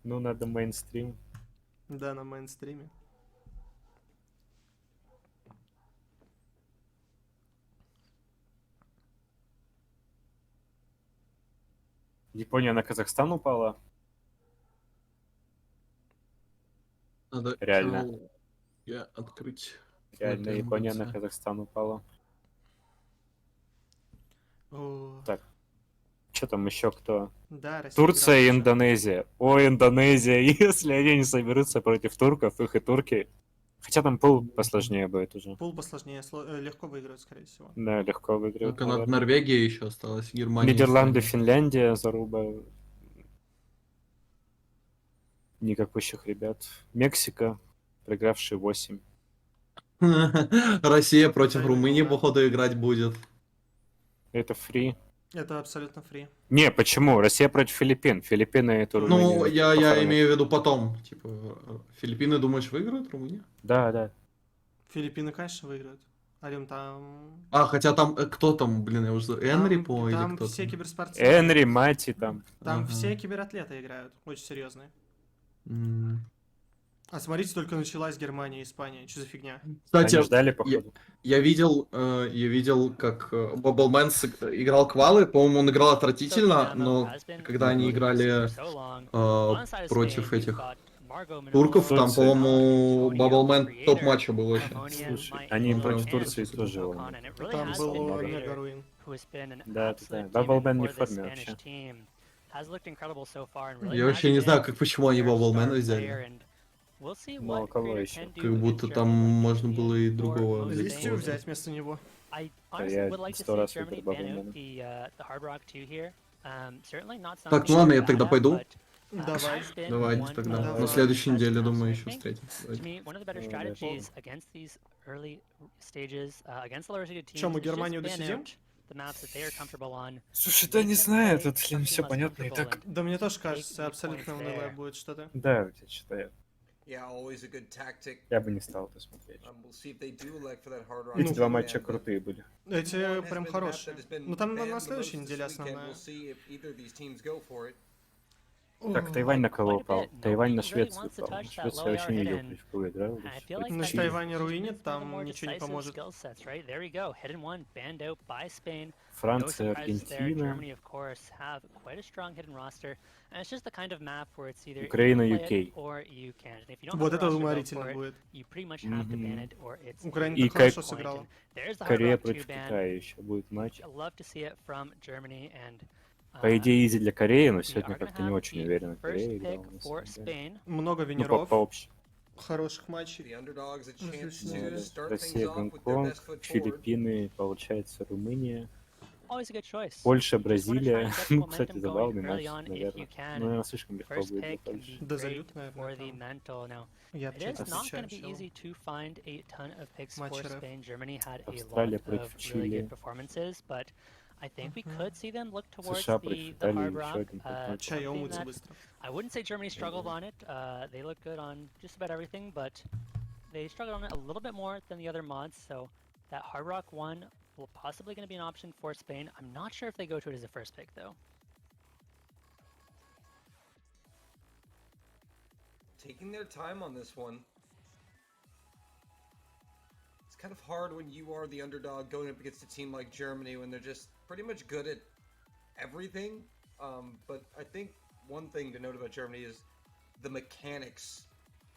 Ну, надо мейнстрим. Да, на мейнстриме. Япония на Казахстан упала. Надо Реально. я открыть. Реально, Тайм Япония на МВЦ. Казахстан упала. О, Так. Что там еще кто? да, Россия Турция и играла ещё. Индонезия. О, Индонезия, если они не соберутся против турков, их и турки. Хотя там пул посложнее будет уже. Пул посложнее, легко выиграют, скорее всего. Да, легко выиграют, Канада, наверное. Норвегия еще осталась, Германия, Нидерланды, Эстония. Финляндия, заруба. Никакущих ребят. Мексика, проигравший 8. Россия против Тайный Румынии, гол, да. походу, играть будет. Это фри. Это абсолютно фри. Не, почему? Россия против Филиппин. Филиппины эту Ну, Румынию я похоронят. имею в виду потом. Типа, Филиппины, думаешь, выиграют Румыния? Да, да. Филиппины, конечно, выиграют. Алим там... А, хотя там, кто там, блин, я уже забыл, Энри, Там, по или там кто все там? киберспортсмены. Энри, Мати там. Там Ага. все кибератлеты играют. Очень серьезные. М. А смотрите, только началась Германия и Испания. Что за фигня? Кстати, Они ждали, походу. я видел, как Баблмен играл квалы. По-моему, он играл отвратительно, но когда они играли против этих турков, там, Турции. по-моему, Баблмен топ-матча был вообще. Слушай, они Ну, против прям Турции тоже он. Там был мега руин. Да, да. Баблмен не в форме вообще. Я вообще не знаю, почему они Баблмена взяли. Мало кого еще. Как будто там можно было и другого взять. Листью взять вместо него. Да, я 100 раз выберу Баблмена. Так, ну ладно, я тогда пойду. Давай. Давайте тогда. Давай. На следующей неделе, думаю, еще встретимся. Че, мы Германию досидим? Слушай, да не знаю, тут не все понятно и так. Да мне тоже кажется, абсолютно унылое будет что-то. Да, у тебя что-то Yeah, always a good tactic. я бы не стал это смотреть. We'll see if they do elect for that hard rock. Эти два матча крутые были. Эти прям хорошие. Ну там на следующей неделе основная. Так, Тайвань на кого упал? Тайвань на Швецию упал. Швеция я вообще не видел, против кого играл. На Тайване руинит, там ничего не поможет. Франция, Аргентина, Украина, UK. Вот это уморительно будет. Украина И так хорошо сыграла. Корея против Китая еще будет матч. По идее, изи для Кореи, но сегодня как-то не очень уверенно Корея играла. на самом деле. Много Ну, винеров, по общему. хороших матчей. Россия, Гонконг, Филиппины, получается, Румыния. Польша, Бразилия. Ну, кстати, забавный матч, наверное. Но, наверное, слишком легко будет для Польши. Да зальют, наверное. Я честно отвечаю. Австралия против Чили. США против Италии, еще один матч. Чай умыться быстро. I wouldn't say Germany struggled on it. They look good on just about everything, but they struggled on it a little bit more than the other mods. So that Hard Rock one will possibly going to be an option for Spain. I'm not sure if they go to it as a first pick though. Taking their time on this one. It's kind of hard when you are the underdog going up against a team like Germany when they're just pretty much good at everything. But I think one thing to note about Germany is the mechanics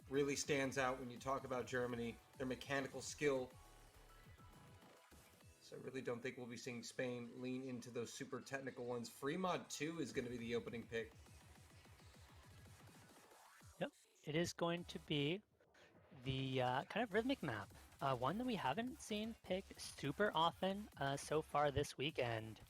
really stands out when you talk about Germany, their mechanical skill. So I really don't think we'll be seeing Spain lean into those super technical ones. Free Mod 2 is going to be the opening pick. Yep, it is going to be the kind of rhythmic map. One that we haven't seen picked super often so far this weekend.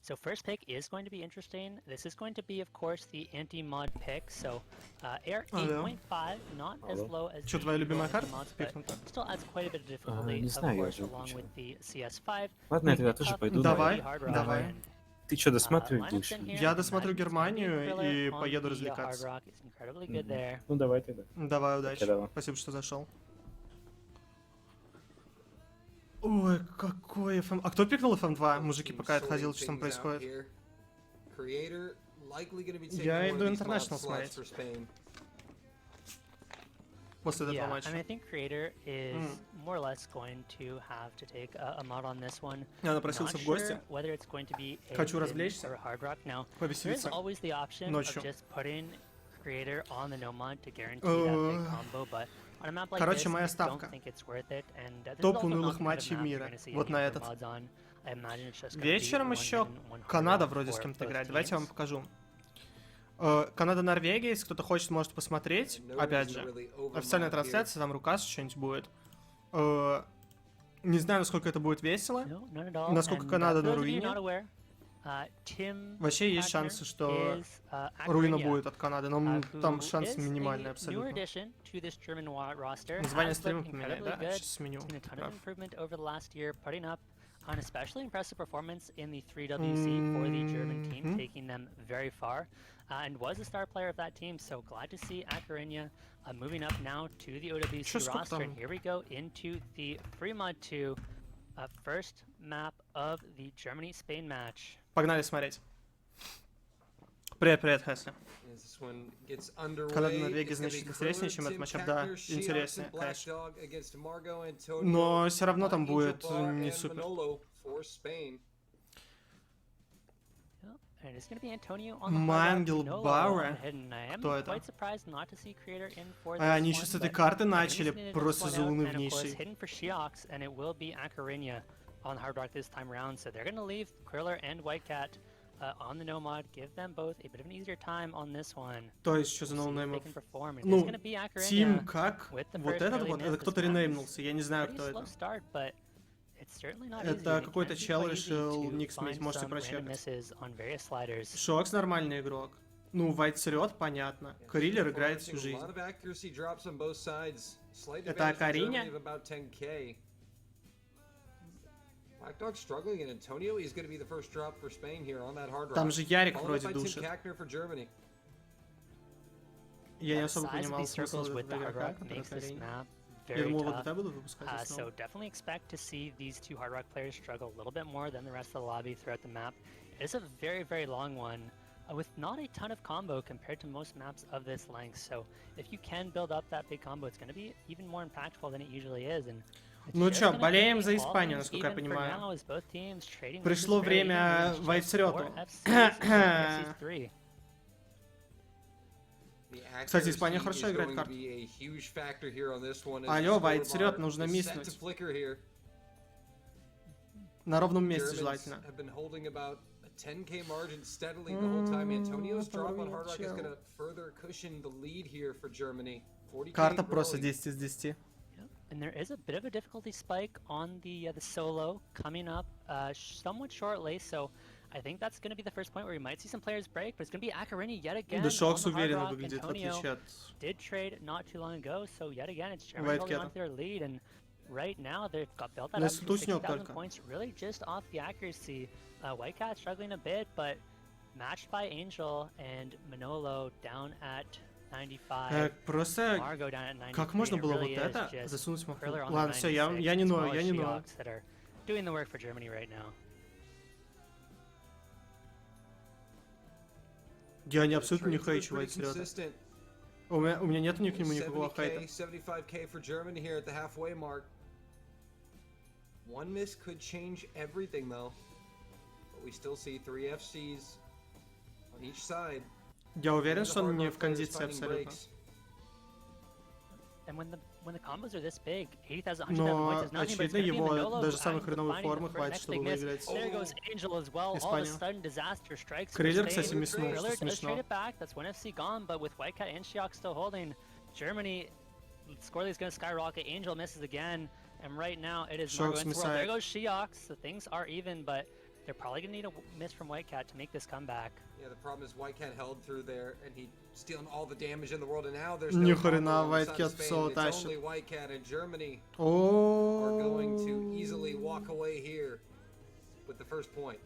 So first pick is going to be interesting. This is going to be, of course, the anti-mod pick. So AR 8.5, not as low as Что, твоя любимая карта? mods, but still adds quite a bit of difficulty, не of знаю, я course, же along учу. with the CS5. Ладно, я тогда тоже пойду. Давай, наверное. давай. Ты что, досматривать будешь? Я досмотрю Германию и поеду развлекаться. Ну, давай тогда. Давай, удачи. давай. Спасибо, что зашел. Ой, какой FM... А кто пикнул FM2? Мужики, пока я отходил, что там происходит? Я иду International смотреть. После этого матча. I mean, I think Creator is more or less going to have to take a mod on this one. Я напросился в гости. Whether it's going to be a Хочу развлечься, or a hard rock now. повеселиться There's always the option ночью. of just putting Creator on the no mod to guarantee that big combo, but on a map like Короче, this, моя I don't ставка. think it's worth it. And Топ унылых матчей мира. Вот на этот. I imagine it's just Вечером еще Канада вроде с кем-то играет. Давайте я вам покажу. Канада-Норвегия, если кто-то хочет, может посмотреть. Опять же, официальная трансляция, там Рукас что-нибудь будет. Не знаю, насколько это будет весело. Насколько Канада на руине. Вообще есть шансы, что руина будет от Канады, но там шанс минимальный абсолютно. Название стрима поменяй, да? Сейчас сменю. An especially impressive performance in the 3WC for the German team, taking them very far, and was a star player of that team, so glad to see Akarinya moving up now to the OWC roster. And here we go into the Free Mod 2 first map of the Germany-Spain match. Погнали смотреть. Привет, Хэсли. Канада-Норвегия значительно интереснее, чем этот матчап, да, интереснее, конечно. Но все равно там будет не супер. Мангел Бауэр? Кто это? Они еще с этой карты начали, просто заунывнейший. On the no mod, give them both a bit of an easier time on this one. То есть что за ноунеймов? Ну, Тим как? Вот этот вот? Это кто-то ренеймнулся, я не знаю, кто это. Это какой-то чел решил ник сменить, можете прочекать. Шокс нормальный игрок. Ну, Вайт срет, понятно. Криллер играет всю жизнь. Это Акариня? Там же Ярик вроде душит. Я не особо понимал смысл этого игрока, который Акариня. Я думал, вот это будут выпускать So definitely expect to see these two Hard Rock players struggle a little bit more than the rest of the lobby throughout the map. It is a very, very long one with not a ton of combo compared to most maps of this length. So if you can build up that big combo, it's going to be even more impactful than it usually is. And ну чё, болеем за Испанию, насколько я понимаю. Пришло время Вайтсрёту. Кстати, Испания хорошо играет карту. Алло, Вайтсрёт, нужно миснуть. На ровном месте желательно. Карта просто 10 из 10. And there is a bit of a difficulty spike on the solo coming up somewhat shortly, so I think that's going to be the first point where we might see some players break, but it's going to be Akarinya yet again. Да, Шокс уверенно выглядит, в отличие от... Did trade not too long ago, so yet again it's Germany holding on to their lead, and right now they've got built that up to 60,000 points, really just off the accuracy. Whitecat struggling a bit, but matched by Angel and Manolo down at 95. Просто как можно было вот это засунуть в маху? Ладно, все, я не ною, я не ною. Doing the work for Germany right now. Я не абсолютно не хейчу Вайтсрёта. У меня нету ни к нему никакого хейта. 75k for Germany here at the halfway mark. One miss could change everything though. But we still see 3 FCs on each side. Я уверен, что он не в кондиции абсолютно. Но, очевидно, его даже самой хреновой формы хватит, чтобы выиграть Испанию. Криллер, кстати, миснул, что смешно. Шокс миссает. They're probably going to need a miss from Whitecat to make this comeback. Yeah, the problem is Whitecat held through there and he stealing all the damage in the world, and now there's no Whitecat все it's тащит. only Whitecat and Germany are going to easily walk away here with the first point.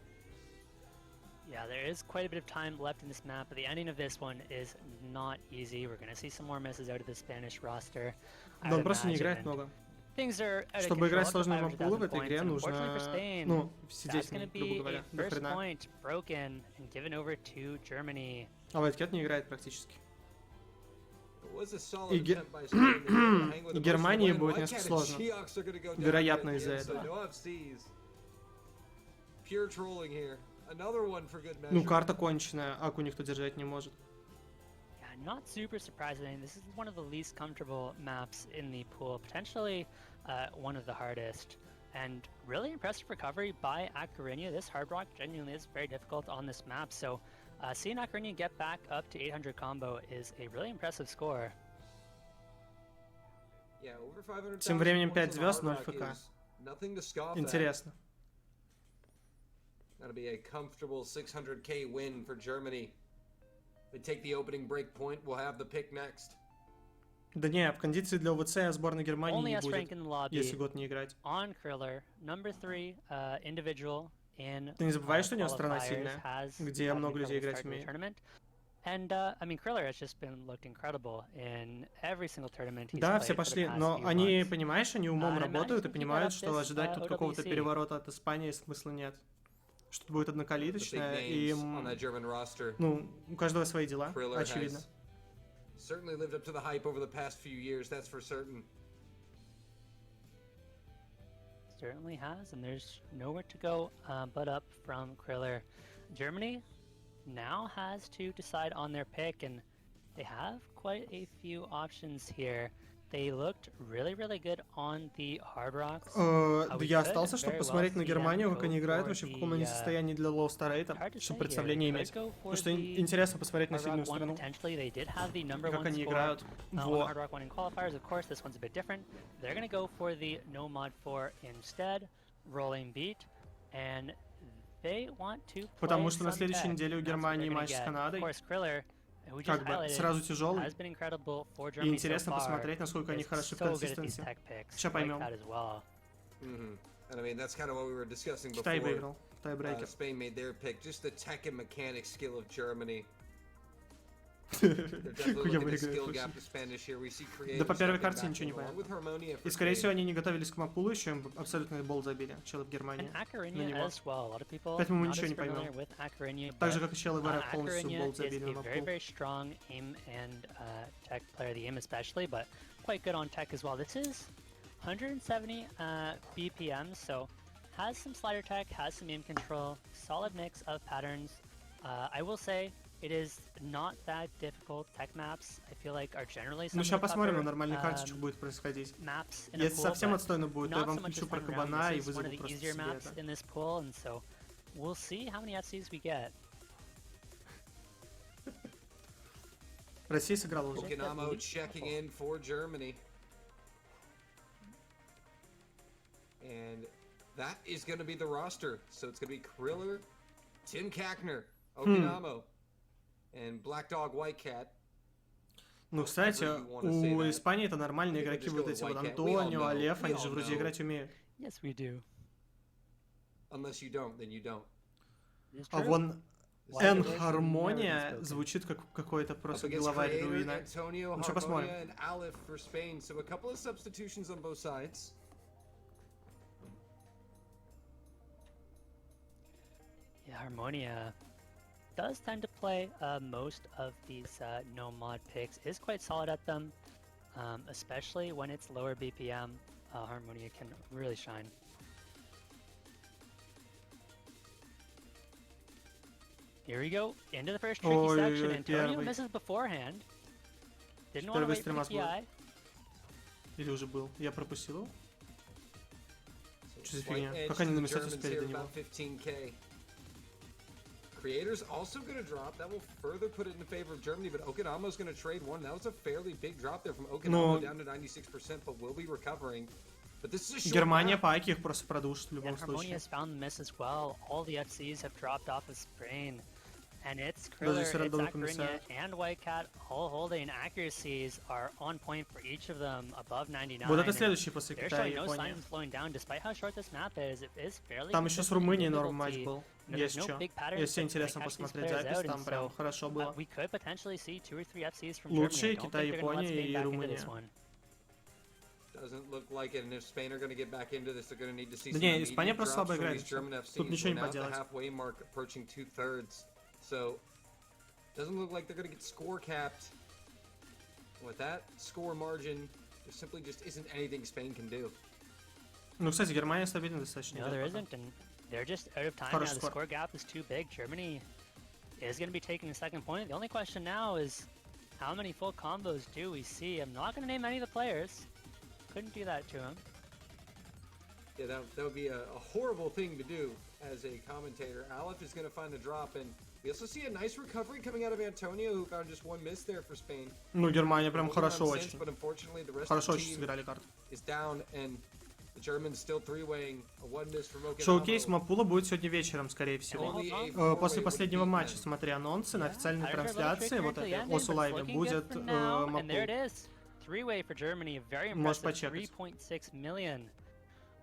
Yeah, there is quite a bit of time left in this map, but the ending of this one is not easy. We're going to see some more misses out of the Spanish roster. Да, он просто не играет много. Чтобы играть сложные маппулы в этой игре, нужно, ну, сидеть, грубо говоря, до хрена. А White не играет практически. И Германии будет несколько сложно. Вероятно, из-за этого. Ну, карта конченая, Аку никто держать не может. Not super surprising. This is one of the least comfortable maps in the pool, potentially one of the hardest. And really impressive recovery by Akurenia. This hard rock genuinely is very difficult on this map, so seeing Akurenia get back up to 800 combo is a really impressive score. Тем временем 5 звезд, 0 ФК. Интересно. That'll be a comfortable 600k win for Germany. They take the opening break point, we'll have the pick next. Да не, в кондиции для ОВЦ сборной Германии не будет, если год не играть. Ты не забываешь, что у него страна сильная, где много людей играть умеет. Да, все пошли, но они, понимаешь, они умом работают и понимают, что ожидать тут какого-то переворота от Испании смысла нет. Что-то будет однокалиточное, и, ну, у каждого свои дела, очевидно. Certainly lived up to the hype over the past few years, that's for certain. Certainly has, and there's nowhere to go but up from Kriller. Germany now has to decide on their pick, and they have quite a few options here. They looked really, really good on the hard rocks. Я остался, чтобы посмотреть на Германию, как они играют, вообще в каком они состоянии для low star rate, чтобы представление иметь. Потому что интересно посмотреть на сильную страну. Как они играют. Во. Потому что на следующей неделе у Германии матч с Канадой. Как бы сразу тяжелый. И интересно посмотреть, насколько они хороши в консистенции. Сейчас поймем. Китай выиграл. Тайбрейкер. Да по первой карте ничего не понятно. И скорее всего они не готовились к мапулу, еще им абсолютно бол забили, челы в Германии на него. Поэтому мы ничего не поймем. Так же как и челы в РФ полностью бол забили на мапул. Has some slider tech, has some aim control, solid mix of patterns. I will say it is not that difficult. Tech maps, I feel like, are generally some. Ну сейчас посмотрим на нормальной карте, что будет происходить. Если совсем отстойно будет, то я вам включу про кабана и вызову просто себе это. We'll see how many FCs we get. Россия сыграла уже. Okinamo checking in for Germany. And that is going to be the roster. So it's going to be Kriller, Tim Kackner, Okinamo, and Black Dog White Cat. Ну, кстати, у Испании это нормальные игроки, вот эти вот Антонио, Алеф, они же вроде играть умеют. Yes, we do. Unless you don't, then you don't. А вон Эн-Хармония звучит как какой-то просто головарь руина. Ну что, посмотрим. Yeah, Harmonia does tend to play most of these no mod picks, is quite solid at them, especially when it's lower BPM. Harmonia can really shine. Here we go, into the first tricky section. Antonio misses beforehand. Didn't want to wait for the TI. Или уже был? Я пропустил его? Что за фигня? Как они на месте успели до него? Creator's also going to drop. That will further put it in favor of Germany, but Okinamo's going to trade one. That was a fairly big drop there from Okinamo down to 96%, but will be recovering. But this is a short Германия по Аки их просто продушит в любом случае. Harmonia's found the miss as well. All the FCs have dropped off of Sprain. And it's Kriller, it's Akurenia, and White Cat all holding. Accuracies are on point for each of them, above 99. Вот это следующий после Китая и Японии. Там еще с Румынией норм матч был. Есть что. Если интересно посмотреть запись, там прям хорошо было. Лучшие Китай, Япония и Румыния. Да не, Испания просто слабо играет. Тут ничего не поделать. Doesn't look like they're going to get score capped. With that score margin, there simply just isn't anything Spain can do. Ну, кстати, Германия стабильно достаточно. No, there isn't, and they're just out of time now. The score gap is too big. Germany is going to be taking the second point. The only question now is how many full combos do we see? I'm not going to name any of the players. Couldn't do that to him. Yeah, that would be a horrible thing to do as a commentator. Aleph is going to find a drop, and we also see a nice recovery coming out of Antonio, who got just one miss there for Spain. Ну, Германия прям хорошо очень. Хорошо очень сыграли карту. Шоу-кейс Мапула будет сегодня вечером, скорее всего. После последнего матча, смотря анонсы, на официальной трансляции, вот этой Осу Лайве, будет Мапул. Можешь почекать.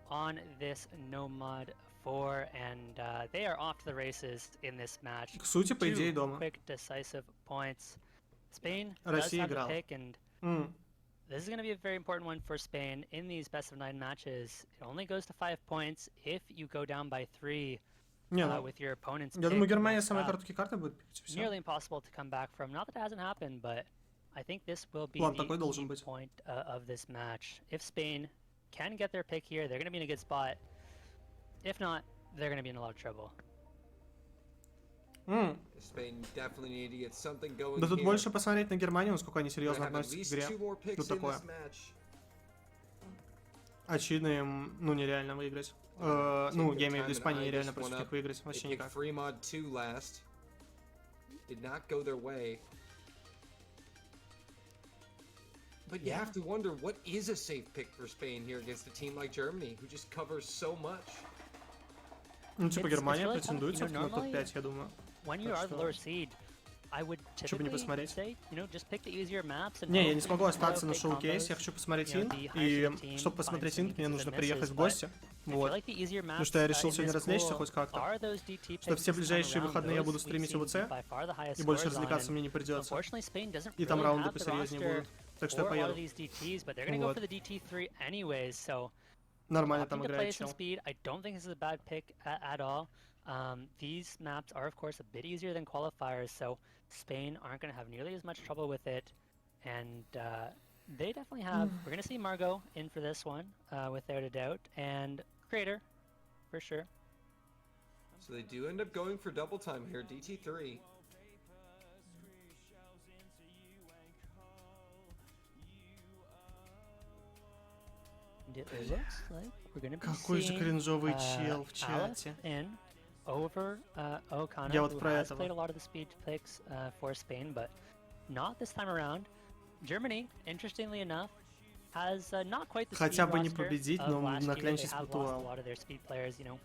On this Nomad 4, and they are off to the races in this match. К сути, по идее, дома. Quick, decisive points. Spain Россия does have играла. the pick, and this is going to be a very important one for Spain in these best-of-9 matches. It only goes to 5 points if you go down by 3 with your opponent's pick. Я думаю, Германия самая короткие карты будет пикать. Nearly impossible to come back from. Not that it hasn't happened, but I think this will be the key point of this match. If Spain can get their pick here, they're going to be in a good spot. If not, they're going to be in a lot of trouble. Да тут больше посмотреть на Германию, насколько они серьезно относятся к игре. Тут такое. Очевидно им, ну, нереально выиграть. Ну, я имею в виду, Испании нереально против них выиграть. Вообще никак. But you have to wonder, what is a safe pick for Spain here against a team like Germany, who just covers so much? Ну, типа, Германия претендует все-таки на топ-5, я думаю. When you are the lower seed, I would typically say, you know, just pick the easier maps and не, я не смогу остаться на шоу-кейс, я хочу посмотреть инт, и чтобы посмотреть инт, мне нужно приехать в гости. Вот. Потому что я решил сегодня развлечься хоть как-то. Что все ближайшие выходные я буду стримить OWC, и больше развлекаться мне не придется. И там раунды посерьезнее будут. Так что я поеду. Вот. Нормально там играет чел. These maps are, of course, a bit easier than qualifiers, so Spain aren't going to have nearly as much trouble with it. And they definitely have... We're going to see Margot in for this one, without a doubt, and Crater, for sure. So they do end up going for double time here, DT3. It looks like we're going to be Какой же кринжовый чел в чате. Over O'Connor, who has played a lot of the speed picks for Spain, but not this time around. Germany, interestingly enough, has not quite the Хотя бы не speed победить, но на клянче a lot of their speed players, you know,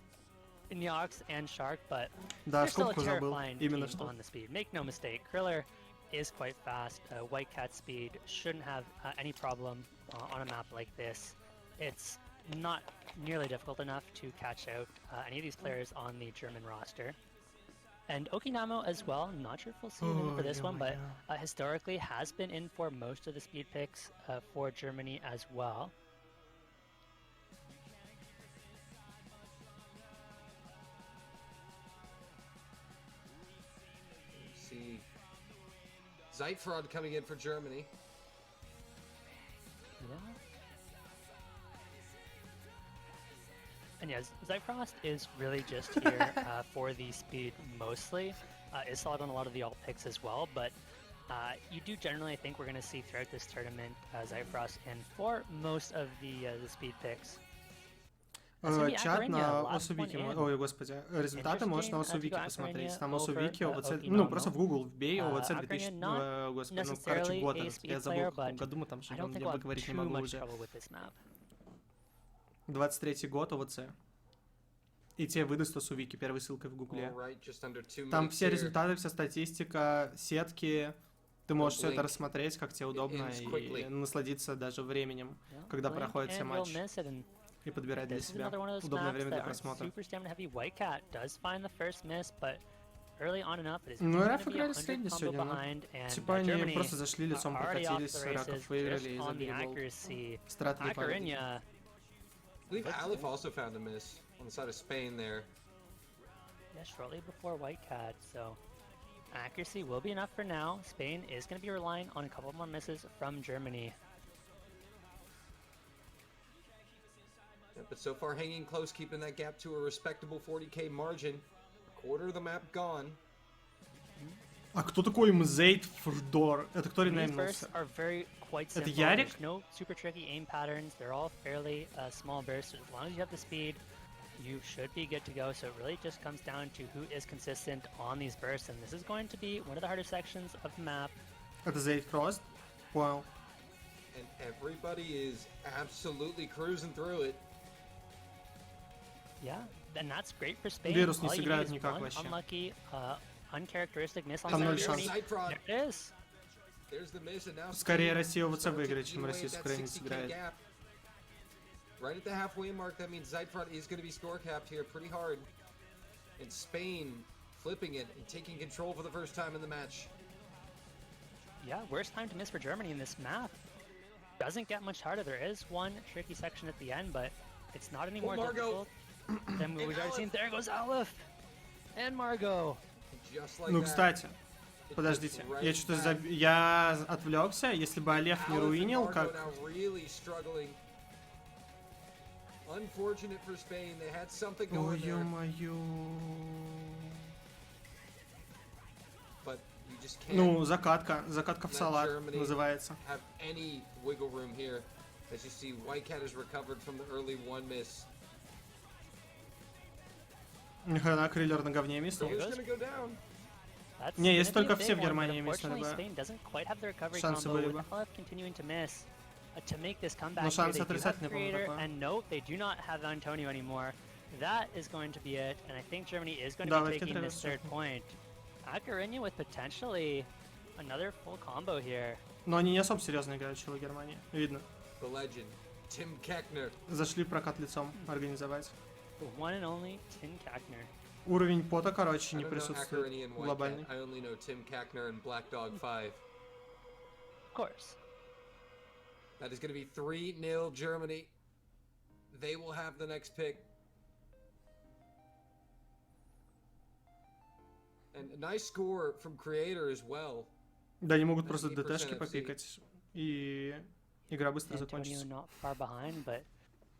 Inyox and Shark, but да, they're still a скобку забыл. terrifying Именно team что. on the speed. Make no mistake, Kriller is quite fast. White Cat speed shouldn't have any problem on a map like this. It's not nearly difficult enough to catch out any of these players on the German roster. And Okinamo as well, not sure if we'll see him in for this one, but historically has been in for most of the speed picks for Germany as well. See Zeitfraud coming in for Germany. Yeah. And yes, Zyfrost is really just here for the speed mostly. Is solid on a lot of the alt picks as well, but you do generally think we're going to see throughout this tournament Zyfrost in for most of the speed picks. Чат на Осувике, ой, господи, результаты можешь на Осувике посмотреть. Там Осувики, OWC, ну просто в Google вбей OWC 2000, господи, ну короче год, я забыл, в каком году мы там живем, я выговорить не могу уже. 23-й год OWC. И тебе выдаст Осувики, первой ссылкой в Гугле. Там все результаты, вся статистика, сетки. Ты можешь все это рассмотреть, как тебе удобно, и насладиться даже временем, когда проходит все матчи. И подбирать для себя удобное время для просмотра. Ну, РФ играли средне сегодня, но типа они просто зашли, лицом прокатились, раков выиграли и забили гол. Страт не падали. I believe Aleph also found a miss on the side of Spain there. Yeah, shortly before White Cat, so accuracy will be enough for now. Spain is going to be relying on a couple more misses from Germany. Yeah, but so far hanging close, keeping that gap to a respectable 40k margin. Quarter of the map gone. А кто такой Мзейд Фрдор? Это кто ренеймнулся? Это Ярик? No super tricky aim patterns. They're all fairly small bursts. As long as you have the speed, you should be good to go. So it really just comes down to who is consistent on these bursts, and this is going to be one of the harder sections of the map. Это Zayt Cross? Понял. And everybody is absolutely cruising through it. Yeah, and that's great for Spain. Вирус не сыграет никак вообще. Unlucky, uncharacteristic miss on Там ноль Germany. шансов. There it is. Скорее Россия OWC выиграет, чем Россия с Украиной сыграет. Right at the halfway mark, that means Zeitfront is going to be score capped here pretty hard. And Spain flipping it and taking control for the first time in the match. Yeah, worst time to miss for Germany in this map. Doesn't get much harder. There is one tricky section at the end, but it's not any more difficult than we've already seen. There goes Aleph and Margot. Ну, кстати, подождите, я что-то я отвлекся. Если бы Алеф не руинил, как... Ой, ё-моё. Ну, закатка в салат называется. Нихрена Криллер на говне миснул. Не, если только все в Германии мисснули бы. Шансы были бы. Но шансы отрицательные, по-моему, такое. That is going to be it, and I think Germany is going to be taking this third point. Akarinya with potentially another full combo here. Но они не особо серьезно играют, челы Германии. Видно. Зашли прокат лицом организовать. The one and only Tim Kackner. Уровень пота, короче, не присутствует глобальный. Of course. That is going to be 3-0 Germany. They will have the next pick. And a nice score from Creator as well. Да, они могут просто ДТшки попикать, и игра быстро закончится. Not far behind, but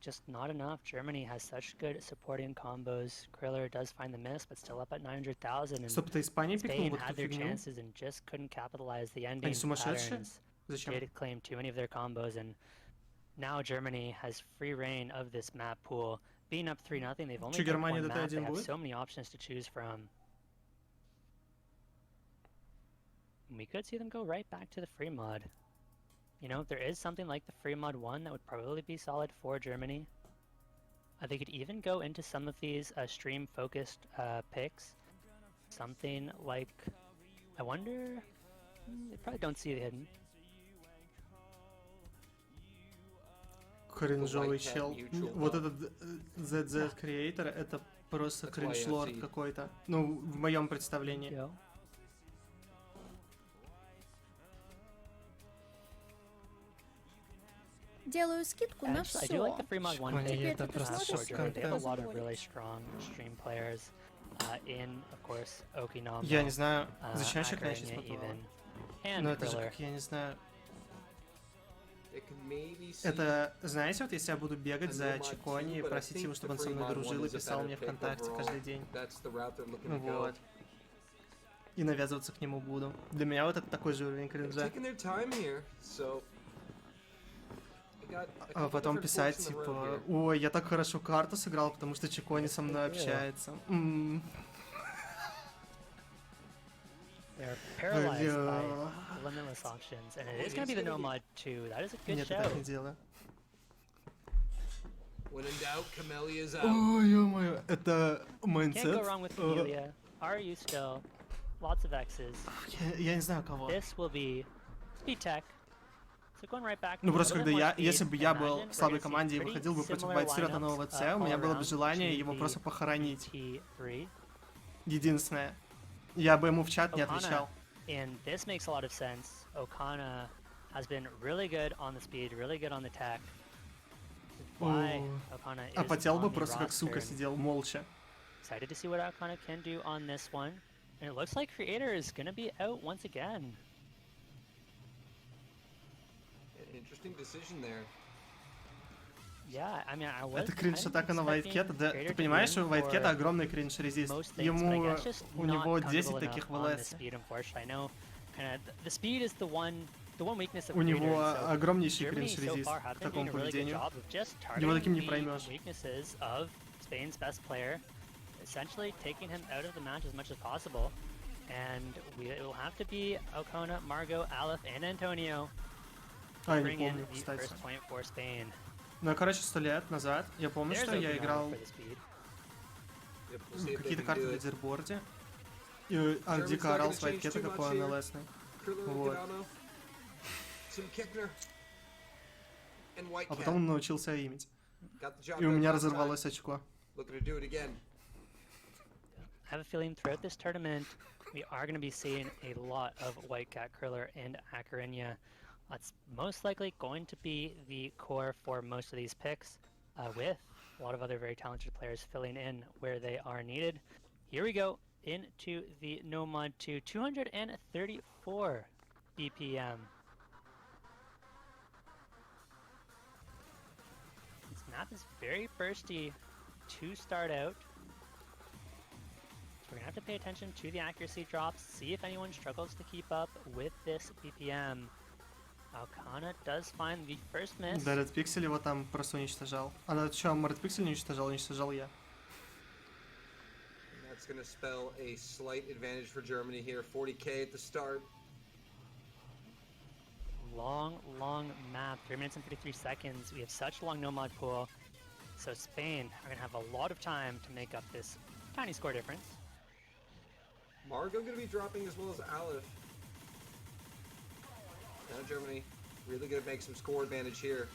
just not enough. Germany has such good supporting combos. Kriller does find the miss, but still up at 900,000. And Стоп, это Испания пикнул Spain вот had эту their фигню? chances and just couldn't capitalize the ending Они сумасшедшие? patterns. Зачем? Did claim too many of their combos, and now Germany has free reign of this map pool. Being up 3-0, they've only picked one map. They have so many options to choose from. We could see them go right back to the free mod. You know, if there is something like the free mod 1, that would probably be solid for Germany. They could even go into some of these stream focused picks. Something like, I wonder, they probably don't see the hidden. Кринжовый чел. Вот этот ZZ Creator, это просто кринж-лорд какой-то. Ну, в моем представлении. Делаю скидку на все. Это просто я не знаю, зачем еще конечно но это же как, я не знаю. Это, знаете, вот если я буду бегать за Чикони и просить его, чтобы он со мной дружил и писал мне ВКонтакте каждый день. Вот. И навязываться к нему буду. Для меня вот это такой же уровень кринжа. А потом писать, типа, ой, я так хорошо карту сыграл, потому что Чикони со мной общается. Нет, я так не делаю. Ой, ё-моё, это майндсет? Я не знаю кого. Ну просто когда если бы я был в слабой команде и выходил бы против Байтсира нового ОВЦ, у меня было бы желание его просто похоронить. Единственное. Я бы ему в чат не отвечал. And this makes a lot of sense. Okana has been really good on the speed, really good on the tech. Why Okana is А потел бы on the просто как сука roster. сидел молча. Excited to see what Okana can do on this one. And it looks like Creator is going to be out once again. Interesting decision there. Yeah, I mean, I was Это кринж-атака на Вайткета. Да, ты понимаешь, у Вайткета огромный кринж-резист. Ему... У него 10 таких в ЛС. У него огромнейший кринж-резист к такому поведению. Его таким не проймешь. Spain's best player, essentially taking him out of the match as much as possible. And it will have to be Okona, Margot, Aleph, and Antonio bring in the first point for Spain. Ну, короче, 100 лет назад я помню, что я играл какие-то карты в лидерборде, и дико орал с Вайткета, какой он ЛСный. Вот. А потом он научился имить. И у меня разорвалось очко. I have a feeling throughout this tournament, we are going to be seeing a lot of White Cat, Kriller, and Akarinya. That's most likely going to be the core for most of these picks, with a lot of other very talented players filling in where they are needed. Here we go into the No Mod 2, 234 BPM. This map is very bursty to start out. We're going to have to pay attention to the accuracy drops, see if anyone struggles to keep up with this BPM. Okana does find the first miss. Да, Red Pixel его там просто уничтожал. А чё, Red Pixel не уничтожал, уничтожал я. That's going to spell a slight advantage for Germany here. 40k at the start. Long map, 3 minutes and 33 seconds. We have such a long no mod pool. So Spain are going to have a lot of time to make up this tiny score difference. Margot going to be dropping as well as Aleph. Now Germany really going to make some score advantage here.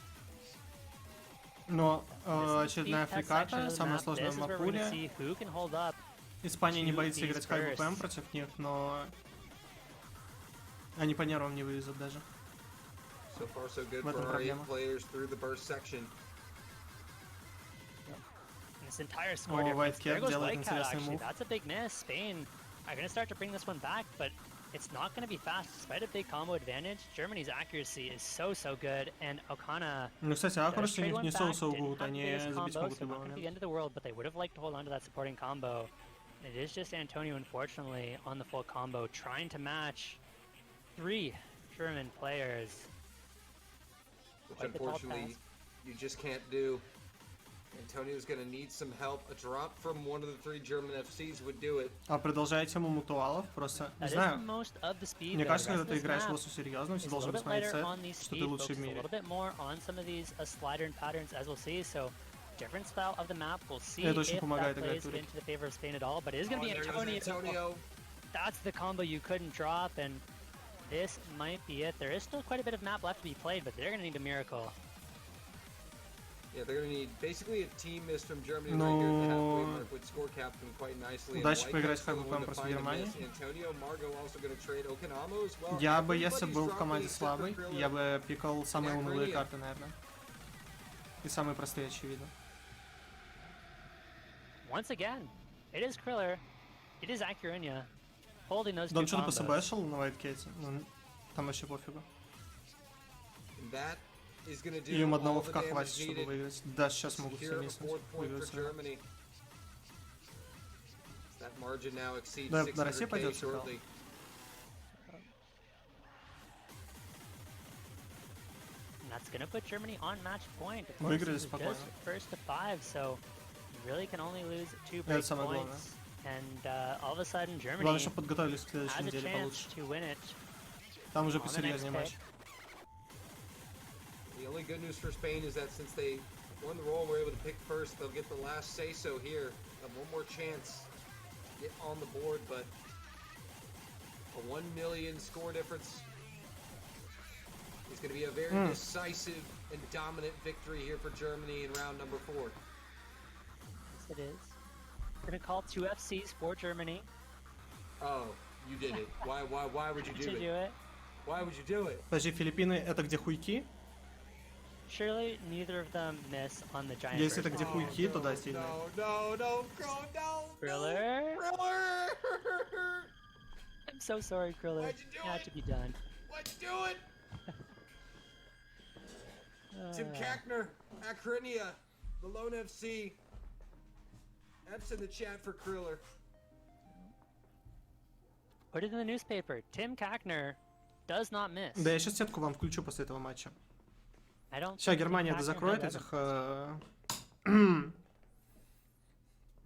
Но очередная фриката, самая сложная в мапуле. Испания не боится играть хайб-ПМ против них, но они по нервам не вывезут даже. В этом проблема. О, Вайткет делает интересный мув. That's a big miss. Spain are going to start to bring this one back, but it's not going to be fast. Despite a big combo advantage, Germany's accuracy is so good, and Okana. Ну, кстати, аккуратность у них не so good, они забить могут любой момент. The end of the world, but they would have liked to hold on to that supporting combo. It is just Antonio, unfortunately, on the full combo, trying to match 3 German players. Which unfortunately, you just can't do. Antonio's gonna need some help. A drop from one of the 3 German FCs would do it. А продолжая тему мутуалов, просто, не знаю, мне кажется, когда ты играешь в лосу серьезно, ты должен посмотреть сет, что ты лучший в мире. Это очень помогает играть в турик. That's the combo you couldn't drop, and this might be it. There is still quite a bit of map left to be played, but they're gonna need a miracle. Yeah, they're going to need basically a team miss from Germany right here at the halfway mark would score captain quite nicely. Удачи поиграть в хайб-ПМ против Германии. Antonio, Margot also going to trade Okanamo as well. Я бы, если был в команде слабый, я бы пикал самые унылые карты, наверное. И самые простые, очевидно. Once again, it is Kriller, it is Akarinya, holding those two Да он что-то combos. пособэшил на Вайткете, ну, там вообще пофигу. И им одного ФК хватит, чтобы выиграть. Да, сейчас могут все миснуть. Да, на Россию пойдет сигнал. That's gonna put Germany on match point. Выиграли спокойно. First to 5, so really can only lose 2 break Это самое главное. points. And all of a sudden Germany Главное, чтобы подготовились к следующей has a неделе chance получше. to win it. Там уже on the посерьезнее next матч. pick. The only good news for Spain is that since they won the roll, were able to pick first, they'll get the last say-so here. Have one more chance to get on the board, but a 1 million score difference is going to be a very decisive and dominant victory here for Germany in round number 4. Yes, it is. We're gonna call 2 FCs for Germany. Oh, you did it. Why would you do it? Why would you do it? Подожди, Филиппины это где хуйки? Surely neither of them miss on the giant. Если это где хуйки, то да, сильно. No, Kriller? Kriller! I'm so sorry, Kriller. Why'd you do Had it? to be done. Why'd you do it? Tim Kackner, Acrinia, the Lone FC. F's in the chat for Kriller. Put it in the newspaper. Tim Kackner does not miss. Да, я сейчас сетку вам включу после этого матча. I don't Сейчас think Германия Tim Kackner закроет had этих...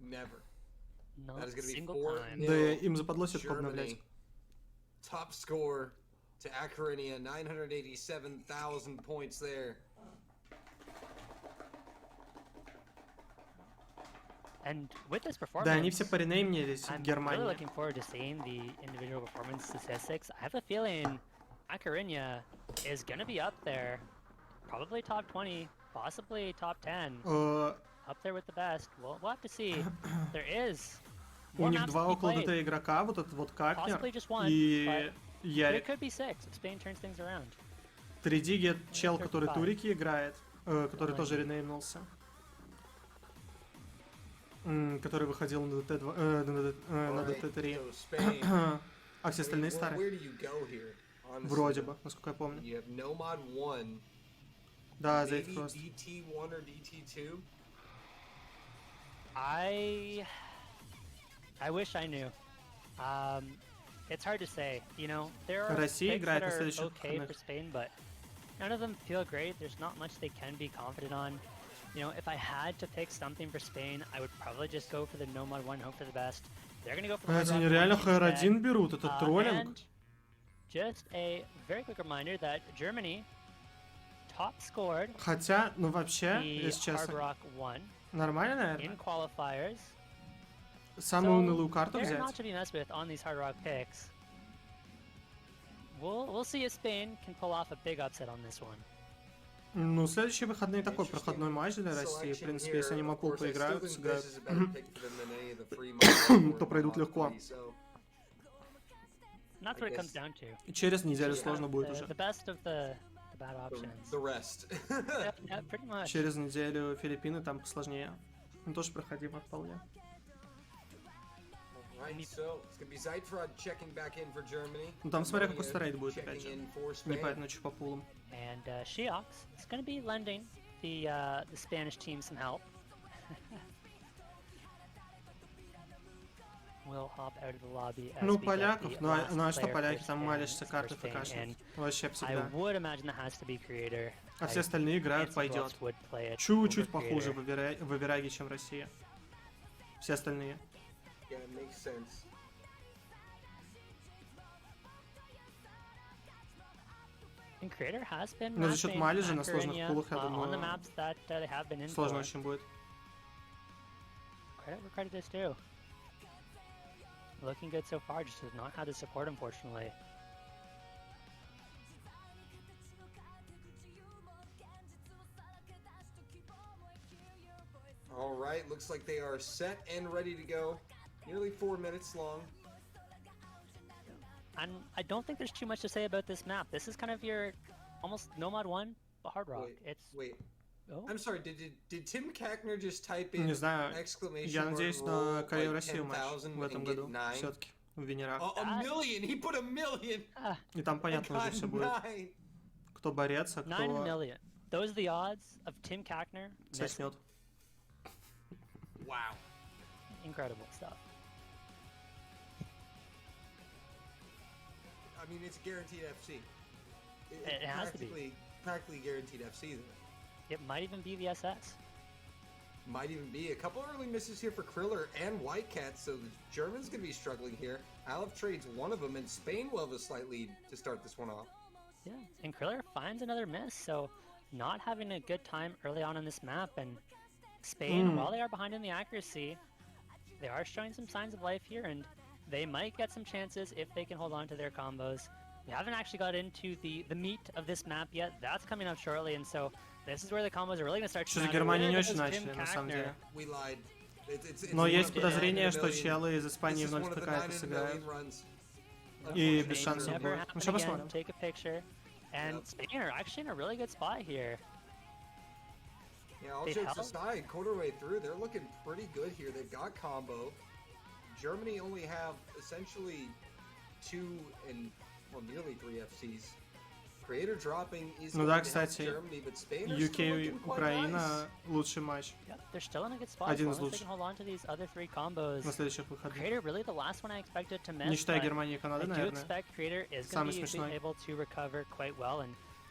Never. Not That is gonna be single 4-0. time. Да им западло сетку обновлять. Germany. Top score to Acrinia, 987,000 points there. And with this performance, Да, они все поренеймнились, I'm really Германия. looking forward to seeing the individual performance statistics. I have a feeling Acrinia is gonna be up there, probably top 20, possibly top 10, up there with the best. We'll have to see. There is У more них maps два to be около played. ДТ игрока, вот этот вот Картнер Possibly just one, и but it Ярик. could be 6 if Spain turns things around. 3D чел, который турики играет, который тоже ренеймнулся. Который выходил на ДТ2, на ДТ3. А все остальные старые. Вроде бы, насколько я помню. Да, за это просто. I wish I knew. It's hard to say. You know, there are Россия picks играет that на are следующих okay for выходных. Spain, but none of them feel great. There's not much they can be confident on. You know, if I had to pick something for Spain, I would probably just go for the No Mod 1, hope for the best. They're gonna go for the Эти они реально HR1 берут, это троллинг. And just a very quick reminder that Germany top scored Хотя, ну вообще, the если Hard честно, Rock 1 нормально, in наверное. qualifiers. Самую унылую карту They're not взять. to be messed with on these Hard Rock picks. We'll see if Spain can pull off a big upset on this one. Ну, следующие выходные такой проходной матч для России. В принципе, если они Мапул поиграют, сыграют, то пройдут легко. That's what it comes down to. И через неделю сложно будет уже. The best of the bad options. The rest. Yeah, pretty much. Через неделю Филиппины там посложнее. Ну, тоже проходимо вполне. Ну, там смотря какой старейт будет, опять же. Непонятно, что по пулам. And Shiox is going to be lending the Spanish team some help. We'll hop out of the lobby as Ну, we get поляков, the ну last а что player поляки, for там Spain, молишься карты for Spain, ФКшных. and Вообще I всегда. would imagine that has to be Creator. А все остальные играют, пойдет. Чуть-чуть похуже в Авераге, чем Россия. Все остальные. Но за счет Малежа на сложных пулах, я думаю, сложно очень будет. Credit is due. Looking good so far, just has not had the support, unfortunately. All right, looks like they are set and ready to go. Nearly 4 minutes long. And I don't think there's too much to say about this map. This is kind of your almost Nomad 1, but Hard Rock. Wait. Oh? I'm sorry, did Tim Kackner just type in Не знаю, exclamation я надеюсь на Корею like Россию матч в этом году. Все-таки в Венерах. A million! He put a million! И там понятно уже все будет. Кто борец, а 9 кто million. Those are the odds of Tim Kackner missing. соснет. Wow. Incredible stuff. I mean, it's guaranteed FC. It has to be. Practically guaranteed FC there. It might even be the SS. Might even be. A couple early misses here for Kriller and Whitecat, so the Germans going to be struggling here. Aleph trades one of them, and Spain will have a slight lead to start this one off. Yeah, and Kriller finds another miss, so not having a good time early on in this map, and Spain, while they are behind in the accuracy, they are showing some signs of life here, and they might get some chances if they can hold on to their combos. We haven't actually got into the meat of this map yet. That's coming up shortly, and so this is where the combos are really going to start to Что-то Германия не очень начали, на самом деле. We lied. Но есть подозрение, что челы из Испании в 0 ТК это сыграют. И без шансов будет. Ну, сейчас посмотрим. And Spain are actually in a really good spot here. Yeah, all jokes aside, quarter way through, they're looking pretty good here. They've got combo. Germany only have essentially 2 and, well, nearly 3 FCs. Creator dropping is ну да, кстати, UK Украина лучший матч. Один из лучших. На следующих выходах. Не считая Германии и Канады, наверное. Самый смешной.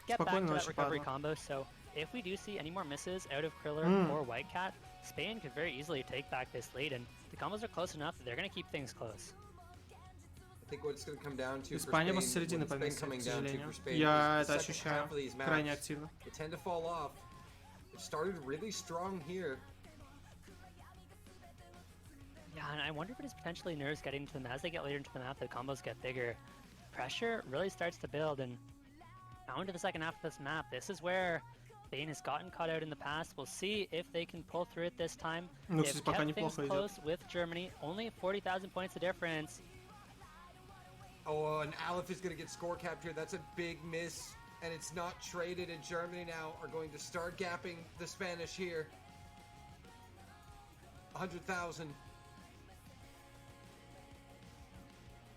Спокойно очень падал. If we do see any more misses out of Kriller or Whitecat, Spain could very easily take back this lead, and the combos are close enough that they're going to keep things close. Испания после середины поместится, к сожалению. Я это ощущаю крайне активно. Yeah, and I wonder if it is potentially nerves getting to them as they get later into the map, the combos get bigger. Pressure really starts to build, and now into the second half of this map, this is where Spain has gotten caught out in the past. We'll see if they can pull through it this time. They've kept things close with Germany. Only 40,000 points of difference. Oh, and Aleph is going to get score captured. That's a big miss, and it's not traded. And Germany now are going to start gapping the Spanish here. 100,000.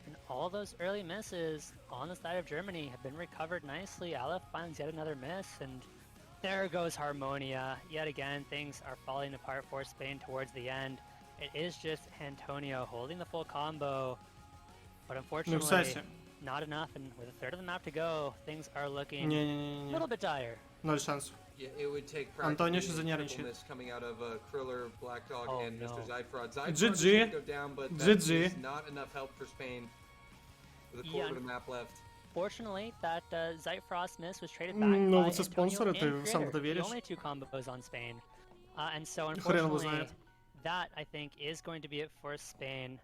And all those early misses on the side of Germany have been recovered nicely. Aleph finds yet another miss, and there goes Harmonia. Yet again, things are falling apart for Spain towards the end. It is just Antonio holding the full combo. But unfortunately, not enough, and with a third of the map to go, things are looking a little bit dire. Ноль шансов. Антонио сейчас занервничает. GG. GG. Fortunately, that Zyfrost miss was traded back ну, by вот со спонсора ты сам это веришь. only 2 combos on Spain. And so unfortunately, that I think is going to be it for Spain.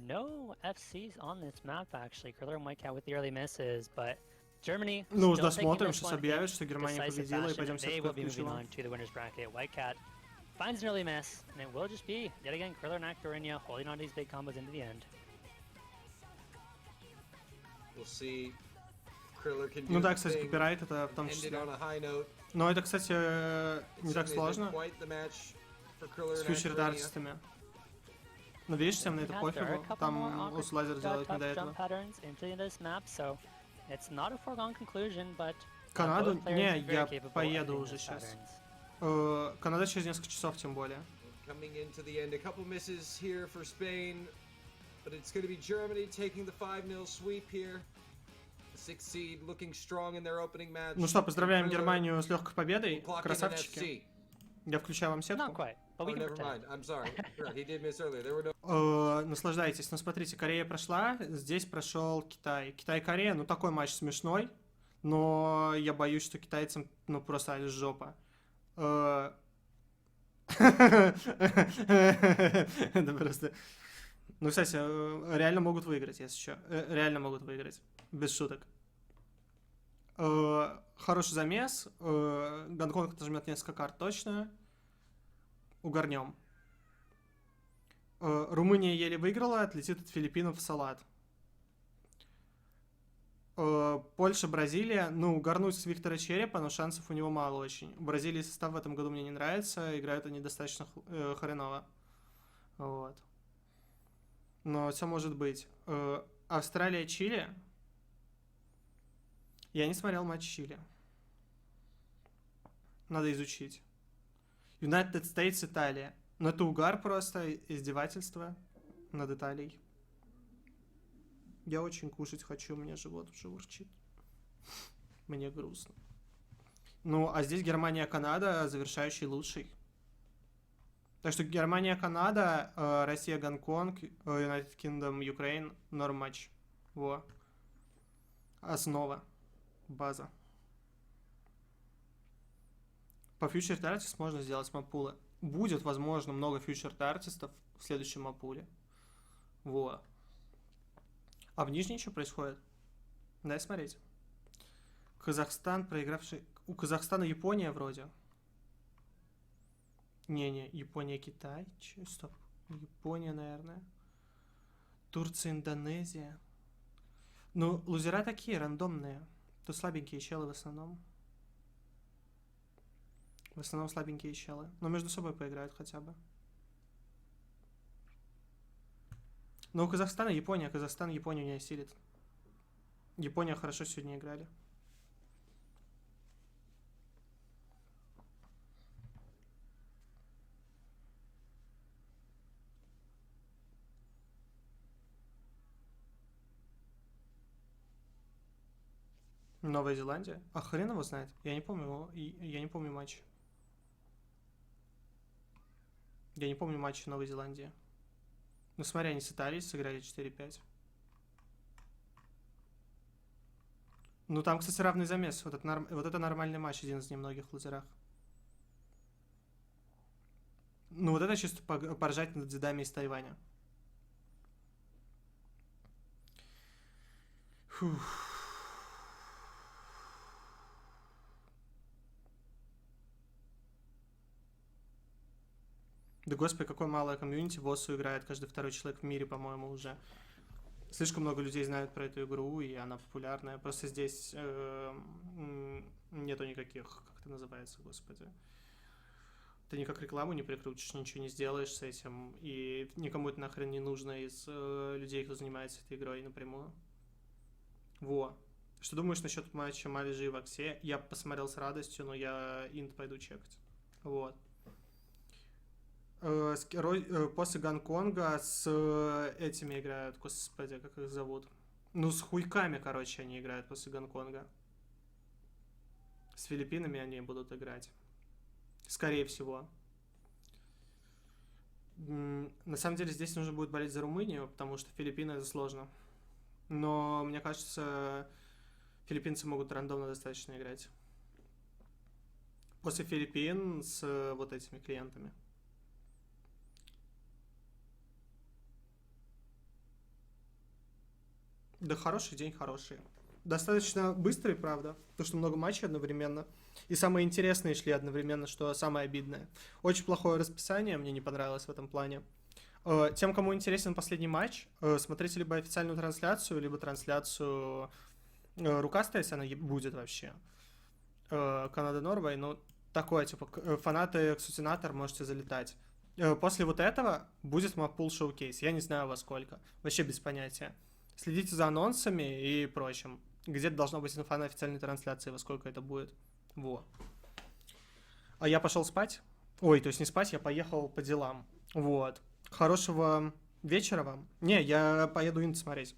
No FCs on this map actually. Kriller and Whitecat with the early misses, but Germany ну, уж досмотрим, сейчас объявят, что Германия победила, и пойдем they will be moving on to the winners bracket. Whitecat finds an early miss, and it will just be yet again Kriller and Actorinia holding on to these big combos into the end. Ну да, кстати, копирайт это в том числе. Но это, кстати, не так сложно с фьючер-артистами. Но видишь, всем на это пофигу, там Услайзер делает не до этого. Канаду? Не, я поеду уже сейчас. Канада через несколько часов, тем более. Ну что, поздравляем Германию с легкой победой, красавчики. Я включаю вам сетку. Наслаждайтесь. Ну смотрите, Корея прошла, здесь прошел Китай. Китай-Корея, ну такой матч смешной, но я боюсь, что китайцам ну просто жопа. Это просто... Ну, кстати, реально могут выиграть, если что. Реально могут выиграть. Без шуток. Хороший замес. Гонконг отожмет несколько карт точно. Угорнем. Румыния еле выиграла, отлетит от Филиппинов в салат. Польша, Бразилия. Ну, угорнуть с Виктора Черепа, но шансов у него мало очень. У Бразилии состав в этом году мне не нравится. Играют они достаточно хреново. Вот. Но все может быть. Австралия, Чили. Я не смотрел матч Чили. Надо изучить. United States, Италия. Но это угар просто, издевательство над Италией. Я очень кушать хочу, у меня живот уже урчит. Мне грустно. Ну, а здесь Германия-Канада, завершающий лучший. Так что Германия-Канада, Россия-Гонконг, United Kingdom, Ukraine, норм матч. Во. Основа. База. По фьючер-артистам можно сделать маппулы. Будет, возможно, много фьючер-артистов в следующем маппуле. Во. А в Нижней что происходит? Дай смотреть. Казахстан, проигравший... У Казахстана Япония вроде. Не-не, Япония, Китай. Стоп. Япония, наверное. Турция, Индонезия. Ну, лузера такие, рандомные. Тут слабенькие челы в основном. В основном слабенькие челы. Но между собой поиграют хотя бы. Но у Казахстана Япония. Казахстан Японию не осилит. Япония хорошо сегодня играли. Новая Зеландия? А хрен его знает. Я не помню его. Я не помню матч. Я не помню матч Новой Зеландии. Ну смотри, они с Италией сыграли 4-5. Ну там, кстати, равный замес. Вот это нормальный матч, один из немногих в лузерах. Ну вот это чисто поржать над дедами из Тайваня. Фух. Да господи, какое малое комьюнити в ОСУ играет каждый второй человек в мире, по-моему, уже. Слишком много людей знают про эту игру, и она популярная. Просто здесь нету никаких, как это называется, господи. Ты никак рекламу не прикрутишь, ничего не сделаешь с этим, и никому это нахрен не нужно из людей, кто занимается этой игрой напрямую. Во. Что думаешь насчет матча Малижи и Ваксе? Я посмотрел с радостью, но я инт пойду чекать. Вот. После Гонконга с этими играют, господи, как их зовут? Ну, с хуйками, короче, они играют после Гонконга. С Филиппинами они будут играть. Скорее всего. На самом деле, здесь нужно будет болеть за Румынию, потому что Филиппины это сложно. Но, мне кажется, филиппинцы могут рандомно достаточно играть. После Филиппин с вот этими клиентами. Да хороший день, хороший. Достаточно быстрый, правда, потому что много матчей одновременно. И самые интересные шли одновременно, что самое обидное. Очень плохое расписание, мне не понравилось в этом плане. Тем, кому интересен последний матч, смотрите либо официальную трансляцию, либо трансляцию рукастая, если она будет вообще. Канада-Норвей, ну, такое, типа, фанаты Ксутинатор, можете залетать. После вот этого будет маппул шоу-кейс, я не знаю во сколько, вообще без понятия. Следите за анонсами и прочим. Где-то должно быть инфа на официальной трансляции, во сколько это будет. Во. А я пошел спать. Ой, то есть не спать, я поехал по делам. Вот. Хорошего вечера вам. Не, я поеду инт смотреть.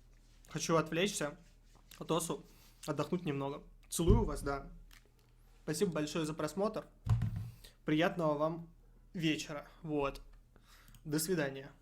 Хочу отвлечься от ОСУ, отдохнуть немного. Целую вас, да. Спасибо большое за просмотр. Приятного вам вечера. Вот. До свидания.